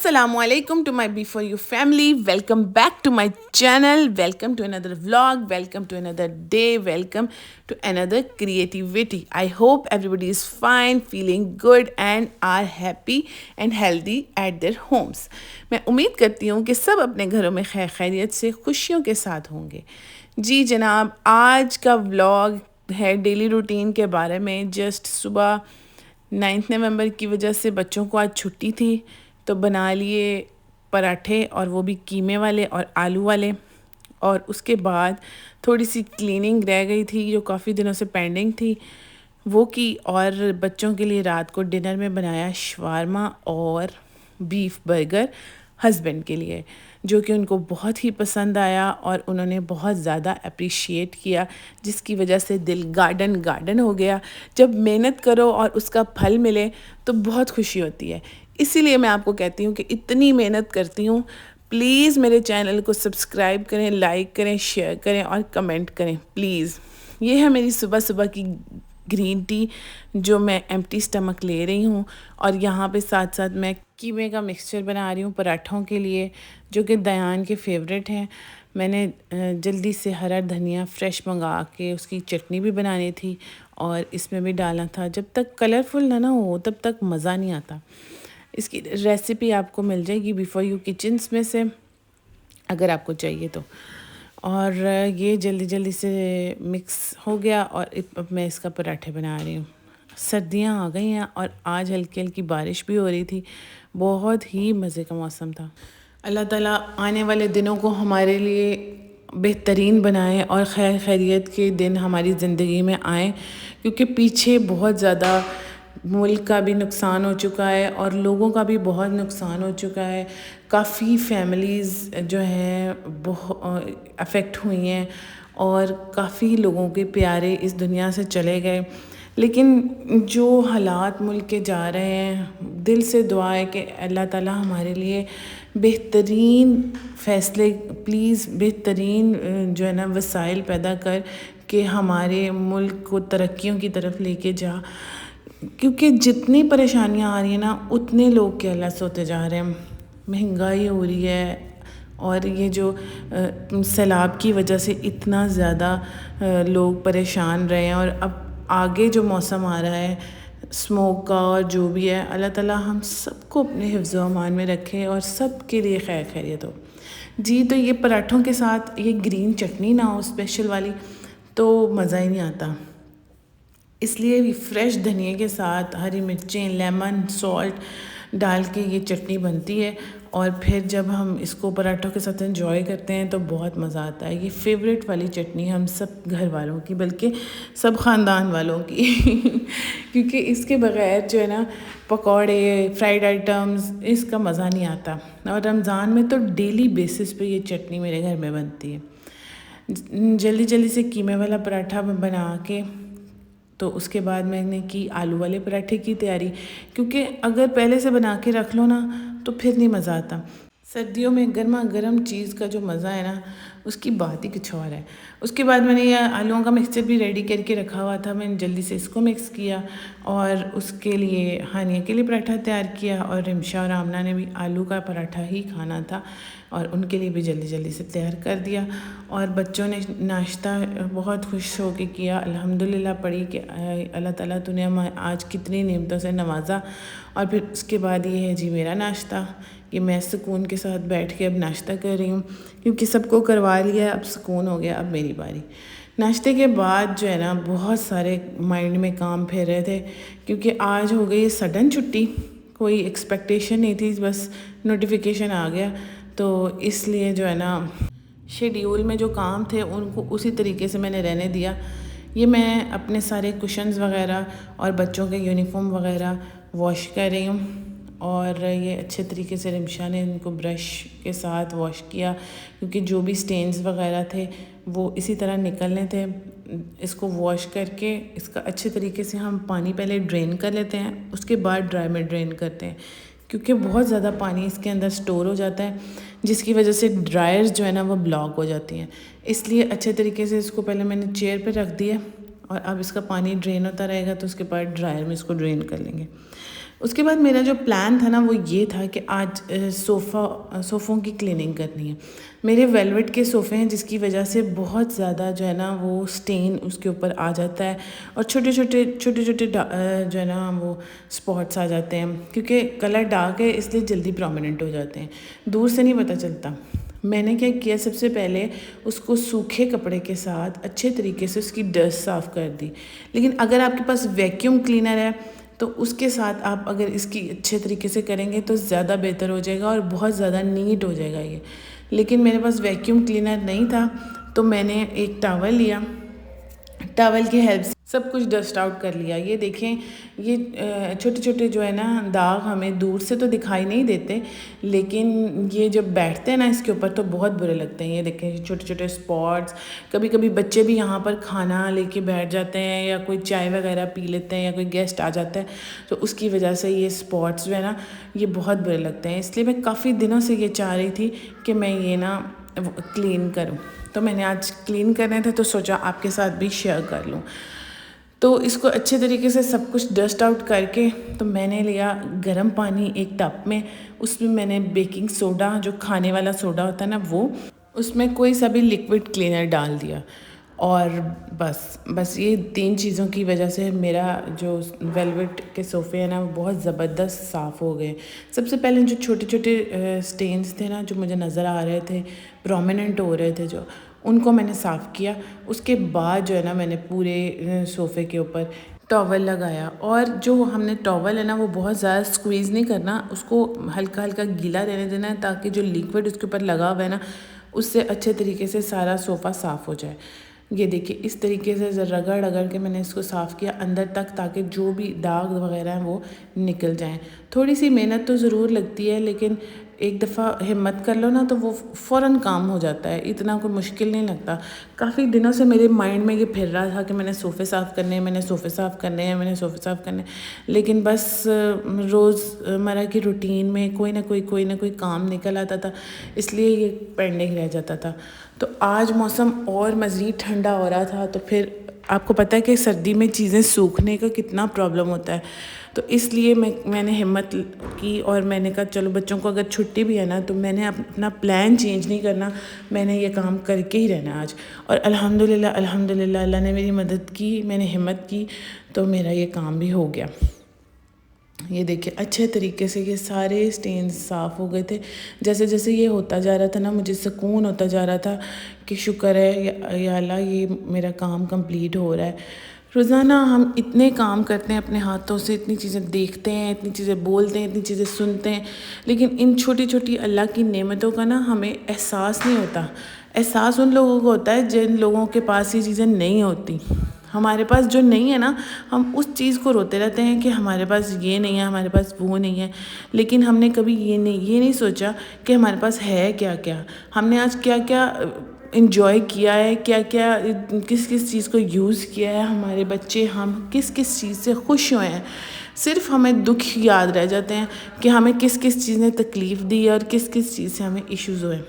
Assalamualaikum to my B4U family. Welcome back to my channel. Welcome to another vlog. Welcome to another day. Welcome to another creativity. I hope everybody is fine, feeling good and are happy and healthy at their homes. मैं उम्मीद करती हूँ कि सब अपने घरों में खैर खैरियत से खुशियों के साथ होंगे। जी जनाब, आज का व्लॉग है डेली रूटीन के बारे में। जस्ट सुबह 9 नवंबर की वजह से बच्चों को आज छुट्टी थी तो बना लिए पराठे, और वो भी कीमे वाले और आलू वाले। और उसके बाद थोड़ी सी क्लीनिंग रह गई थी जो काफ़ी दिनों से पेंडिंग थी, वो की। और बच्चों के लिए रात को डिनर में बनाया शवारमा और बीफ बर्गर हस्बैंड के लिए, जो कि उनको बहुत ही पसंद आया और उन्होंने बहुत ज़्यादा अप्रिशिएट किया, जिसकी वजह से दिल गार्डन गार्डन हो गया। जब मेहनत करो और उसका फल मिले तो बहुत खुशी होती है। इसीलिए मैं आपको कहती हूँ कि इतनी मेहनत करती हूँ, प्लीज़ मेरे चैनल को सब्सक्राइब करें, लाइक करें, शेयर करें और कमेंट करें प्लीज़। ये है मेरी सुबह सुबह की ग्रीन टी जो मैं एम्प्टी स्टमक ले रही हूँ। और यहाँ पे साथ साथ मैं कीमे का मिक्सचर बना रही हूँ पराठों के लिए, जो कि दयान के फेवरेट हैं। मैंने जल्दी से हरा धनिया फ्रेश मंगा के उसकी चटनी भी बनानी थी और इसमें भी डालना था। जब तक कलरफुल ना हो तब तक मज़ा नहीं आता। इसकी रेसिपी आपको मिल जाएगी B4U किचन्स में से, अगर आपको चाहिए तो। और ये जल्दी जल्दी से मिक्स हो गया और अब मैं इसका पराठे बना रही हूँ। सर्दियाँ आ गई हैं और आज हल्की हल्की बारिश भी हो रही थी। बहुत ही मज़े का मौसम था। अल्लाह ताला आने वाले दिनों को हमारे लिए बेहतरीन बनाए और खैर खैरियत के दिन हमारी ज़िंदगी में आए, क्योंकि पीछे बहुत ज़्यादा मुल्क का भी नुकसान हो चुका है और लोगों का भी बहुत नुकसान हो चुका है। काफ़ी फैमिलीज़ जो हैं बहुत अफेक्ट हुई हैं और काफ़ी लोगों के प्यारे इस दुनिया से चले गए। लेकिन जो हालात मुल्क के जा रहे हैं, दिल से दुआ है कि अल्लाह ताला हमारे लिए बेहतरीन फ़ैसले, प्लीज़ बेहतरीन जो है ना वसाइल पैदा कर के हमारे मुल्क को तरक्कियों की तरफ लेके जा। क्योंकि जितनी परेशानियां आ रही हैं ना, उतने लोग केयरलेस होते जा रहे हैं। महंगाई हो रही है और ये जो सैलाब की वजह से इतना ज़्यादा लोग परेशान रहे हैं। और अब आगे जो मौसम आ रहा है स्मोक का और जो भी है, अल्लाह ताला हम सबको अपने हिफ्ज़ व अमान में रखे और सब के लिए खैर खैरियत हो। जी तो ये पराठों के साथ ये ग्रीन चटनी ना हो स्पेशल वाली तो मज़ा ही नहीं आता। इसलिए भी फ्रेश धनिए के साथ हरी मिर्चें, लेमन, सॉल्ट डाल के ये चटनी बनती है। और फिर जब हम इसको पराठों के साथ एंजॉय करते हैं तो बहुत मज़ा आता है। ये फेवरेट वाली चटनी हम सब घर वालों की, बल्कि सब ख़ानदान वालों की क्योंकि इसके बग़ैर जो है ना पकौड़े, फ्राइड आइटम्स, इसका मज़ा नहीं आता। और रमज़ान में तो डेली बेसिस पे ये चटनी मेरे घर में बनती है। जल्दी जल्दी से कीमे वाला पराठा बना के तो उसके बाद मैंने की आलू वाले पराठे की तैयारी, क्योंकि अगर पहले से बना के रख लो ना तो फिर नहीं मज़ा आता। सर्दियों में गर्मा गर्म चीज़ का जो मज़ा है ना, उसकी बात ही कुछ और है। उसके बाद मैंने ये आलूओं का मिक्सचर भी रेडी करके रखा हुआ था। मैंने जल्दी से इसको मिक्स किया और उसके लिए हानिया के लिए पराठा तैयार किया, और रिमशा और आमना ने भी आलू का पराठा ही खाना था और उनके लिए भी जल्दी जल्दी से तैयार कर दिया। और बच्चों ने नाश्ता बहुत खुश हो के किया। अल्हम्दुलिल्लाह पढ़ी कि अल्लाह ताला तूने हम आज कितनी नेमतों से नवाजा। और फिर उसके बाद ये है जी मेरा नाश्ता, कि मैं सुकून के साथ बैठ के अब नाश्ता कर रही हूँ, क्योंकि सबको करवा लिया, अब सुकून हो गया, अब मेरी बारी। नाश्ते के बाद जो है ना बहुत सारे माइंड में काम फिर रहे थे, क्योंकि आज हो गई सडन छुट्टी, कोई एक्सपेक्टेशन नहीं थी, बस नोटिफिकेशन आ गया। तो इसलिए जो है ना शेड्यूल में जो काम थे उनको उसी तरीके से मैंने रहने दिया। ये मैं अपने सारे कुशन्स वगैरह और बच्चों के यूनिफॉर्म वगैरह वॉश कर रही हूँ। और ये अच्छे तरीके से रिमशा ने इनको ब्रश के साथ वॉश किया, क्योंकि जो भी स्टेन्स वगैरह थे वो इसी तरह निकलने थे। इसको वॉश करके इसका अच्छे तरीके से हम पानी पहले ड्रेन कर लेते हैं, उसके बाद ड्राई में ड्रेन करते हैं, क्योंकि बहुत ज़्यादा पानी इसके अंदर स्टोर हो जाता है, जिसकी वजह से ड्रायर्स जो है ना वो ब्लॉक हो जाती हैं। इसलिए अच्छे तरीके से इसको पहले मैंने चेयर पे रख दिया और अब इसका पानी ड्रेन होता रहेगा, तो उसके बाद ड्रायर में इसको ड्रेन कर लेंगे। उसके बाद मेरा जो प्लान था ना वो ये था कि आज सोफ़ों की क्लीनिंग करनी है। मेरे वेलवेट के सोफ़े हैं जिसकी वजह से बहुत ज़्यादा जो है ना वो स्टेन उसके ऊपर आ जाता है और छोटे छोटे जो है ना वो स्पॉट्स आ जाते हैं, क्योंकि कलर डार्क है इसलिए जल्दी प्रोमिनेंट हो जाते हैं, दूर से नहीं पता चलता। मैंने क्या किया, सबसे पहले उसको सूखे कपड़े के साथ अच्छे तरीके से उसकी डस्ट साफ़ कर दी। लेकिन अगर आपके पास वैक्यूम क्लीनर है तो उसके साथ आप अगर इसकी अच्छे तरीके से करेंगे तो ज़्यादा बेहतर हो जाएगा और बहुत ज़्यादा नीट हो जाएगा ये। लेकिन मेरे पास वैक्यूम क्लीनर नहीं था तो मैंने एक टॉवल लिया, टॉवल की हेल्प से सब कुछ डस्ट आउट कर लिया। ये देखें, ये छोटे छोटे जो है ना दाग हमें दूर से तो दिखाई नहीं देते, लेकिन ये जब बैठते हैं ना इसके ऊपर तो बहुत बुरे लगते हैं। ये देखें छोटे छोटे स्पॉट्स, कभी कभी बच्चे भी यहाँ पर खाना लेके बैठ जाते हैं या कोई चाय वगैरह पी लेते हैं या कोई गेस्ट आ जाता है तो उसकी वजह से ये स्पॉट्स जो है ना ये बहुत बुरे लगते हैं। इसलिए मैं काफ़ी दिनों से ये चाह रही थी कि मैं ये ना क्लीन करूँ, तो मैंने आज क्लीन करने थे तो सोचा आपके साथ भी शेयर कर लूँ। तो इसको अच्छे तरीके से सब कुछ डस्ट आउट करके तो मैंने लिया गर्म पानी एक टब में, उसमें मैंने बेकिंग सोडा जो खाने वाला सोडा होता है ना वो, उसमें कोई सा भी लिक्विड क्लीनर डाल दिया और बस ये 3 चीज़ों की वजह से मेरा जो वेलवेट के सोफ़े हैं ना वो बहुत ज़बरदस्त साफ़ हो गए। सबसे पहले जो छोटे छोटे स्टेन्स थे ना जो मुझे नज़र आ रहे थे, प्रोमिनेंट हो रहे थे जो, उनको मैंने साफ़ किया। उसके बाद जो है ना मैंने पूरे सोफ़े के ऊपर टॉवल लगाया और जो हमने टॉवल है ना वो बहुत ज़्यादा स्क्वीज़ नहीं करना, उसको हल्का हल्का गीला रहने देना है ताकि जो लिक्विड उसके ऊपर लगा हुआ है ना उससे अच्छे तरीके से सारा सोफ़ा साफ़ हो जाए। ये देखिए इस तरीके से रगड़ रगड़ के मैंने इसको साफ़ किया अंदर तक ताकि जो भी दाग वगैरह हैं वो निकल जाएं। थोड़ी सी मेहनत तो ज़रूर लगती है लेकिन एक दफ़ा हिम्मत कर लो ना तो वो फ़ौरन काम हो जाता है, इतना कोई मुश्किल नहीं लगता। काफ़ी दिनों से मेरे माइंड में ये फिर रहा था कि मैंने सोफ़े साफ़ करने हैं, मैंने सोफ़े साफ़ करने हैं, मैंने सोफ़े साफ़ करने हैं, लेकिन बस रोज़मर्रा की रूटीन में कोई ना कोई काम निकल आता था, इसलिए ये पेंडिंग रह जाता था। तो आज मौसम और मज़ीद ठंडा हो रहा था तो फिर आपको पता है कि सर्दी में चीज़ें सूखने का कितना प्रॉब्लम होता है, तो इसलिए मैंने हिम्मत की और मैंने कहा चलो बच्चों को अगर छुट्टी भी है ना तो मैंने अपना प्लान चेंज नहीं करना, मैंने ये काम करके ही रहना आज। और अल्हम्दुलिल्लाह अल्लाह ने मेरी मदद की, मैंने हिम्मत की तो मेरा ये काम भी हो गया। ये देखिए अच्छे तरीके से ये सारे स्टेन्स साफ़ हो गए थे। जैसे जैसे ये होता जा रहा था ना मुझे सुकून होता जा रहा था कि शुक्र है या अल्लाह ये मेरा काम कंप्लीट हो रहा है। रोज़ाना हम इतने काम करते हैं अपने हाथों से, इतनी चीज़ें देखते हैं, इतनी चीज़ें बोलते हैं, इतनी चीज़ें सुनते हैं, लेकिन इन छोटी छोटी अल्लाह की नेमतों का ना हमें एहसास नहीं होता। एहसास उन लोगों को होता है जिन लोगों के पास ये चीज़ें नहीं होती। हमारे पास जो नहीं है ना हम उस चीज़ को रोते रहते हैं कि हमारे पास ये नहीं है, हमारे पास वो नहीं है, लेकिन हमने कभी ये नहीं सोचा कि हमारे पास है क्या क्या, हमने आज क्या क्या इंजॉय किया है, क्या क्या किस किस चीज़ को यूज़ किया है, हमारे बच्चे हम किस किस चीज़ से खुश हुए हैं। सिर्फ हमें दुख याद रह जाते हैं कि हमें किस किस चीज़ ने तकलीफ़ दी और किस किस चीज़ से हमें इश्यूज़ हुए।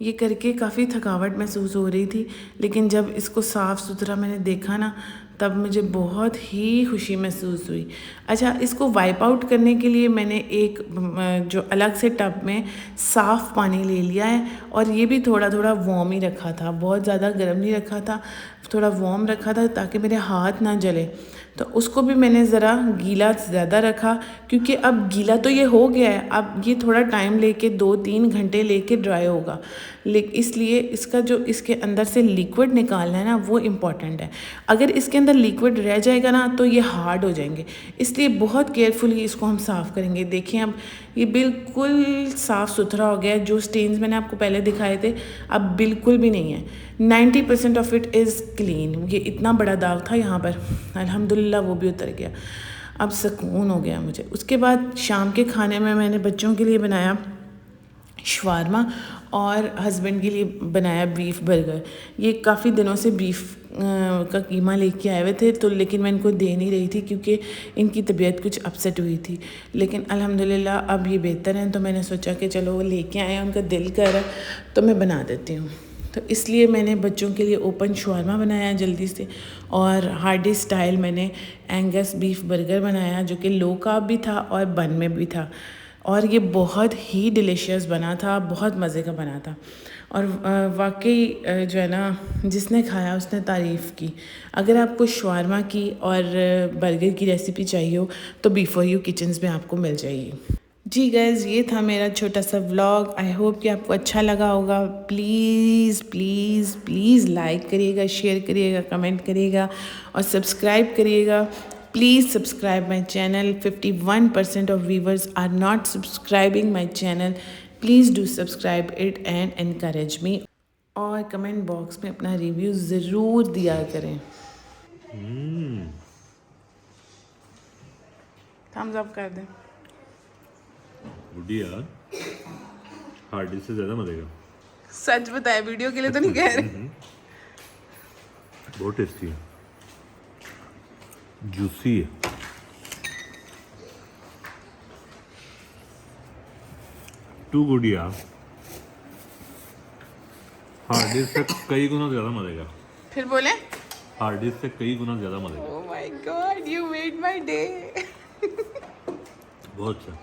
ये करके काफ़ी थकावट महसूस हो रही थी, लेकिन जब इसको साफ़ सुथरा मैंने देखा ना तब मुझे बहुत ही खुशी महसूस हुई। अच्छा, इसको वाइप आउट करने के लिए मैंने एक जो अलग से टब में साफ़ पानी ले लिया है और ये भी थोड़ा थोड़ा वार्म ही रखा था, बहुत ज़्यादा गर्म नहीं रखा था, थोड़ा वार्म रखा था ताकि मेरे हाथ ना जले। तो उसको भी मैंने ज़रा गीला ज़्यादा रखा क्योंकि अब गीला तो ये हो गया है, अब ये थोड़ा टाइम लेके 2-3 घंटे लेके ड्राई होगा, इसलिए इसका जो इसके अंदर से लिक्विड निकालना है ना वो इम्पॉर्टेंट है। अगर इसके अंदर लिक्विड रह जाएगा ना तो ये हार्ड हो जाएंगे, इसलिए बहुत केयरफुली इसको हम साफ़ करेंगे। देखिए अब ये बिल्कुल साफ़ सुथरा हो गया है, जो स्टेन्स मैंने आपको पहले दिखाए थे अब बिल्कुल भी नहीं है, 90% ऑफ इट इज़ क्लीन। ये इतना बड़ा दाग था यहाँ पर, अल्हम्दुलिल्लाह वो भी उतर गया, अब सुकून हो गया मुझे। उसके बाद शाम के खाने में मैंने बच्चों के लिए बनाया शवारमा और हस्बैंड के लिए बनाया बीफ बर्गर। ये काफ़ी दिनों से बीफ का कीमा लेके आए हुए थे तो लेकिन मैं इनको दे नहीं रही थी क्योंकि इनकी तबीयत कुछ अपसेट हुई थी, लेकिन अल्हम्दुलिल्लाह अब ये बेहतर हैं तो मैंने सोचा कि चलो वो लेके आए, उनका दिल कर रहा है तो मैं बना देती हूँ। तो इसलिए मैंने बच्चों के लिए ओपन शवारमा बनाया जल्दी से, और हार्डी स्टाइल मैंने एंगस बीफ बर्गर बनाया जो कि लो कार्ब भी था और बन में भी था, और ये बहुत ही डिलीशियस बना था, बहुत मज़े का बना था। और वाकई जो है ना, जिसने खाया उसने तारीफ़ की। अगर आपको शवारमा की और बर्गर की रेसिपी चाहिए हो तो बिफोर यू किचन्स में आपको मिल जाएगी। जी गाइज़, ये था मेरा छोटा सा व्लॉग। आई होप कि आपको अच्छा लगा होगा। प्लीज़ प्लीज़ प्लीज़ लाइक करिएगा, शेयर करिएगा, कमेंट करिएगा और सब्सक्राइब करिएगा। Please subscribe my channel. 51% of viewers are not subscribing my channel. Please do subscribe it and encourage me. और कमेंट बॉक्स में अपना रिव्यू ज़रूर दिया करें। थम्स अप कर दें। गुडिया हार्डी से ज़्यादा मज़े का। सच बताए, वीडियो के लिए तो नहीं कह रहे। बहुत टेस्टी है, जूसी है। टू गुडिया हार्डी से कई गुना ज़्यादा मज़े का। फिर बोले, हार्डी से कई गुना ज़्यादा मज़े का। Oh my God, you made my day. बहुत अच्छा।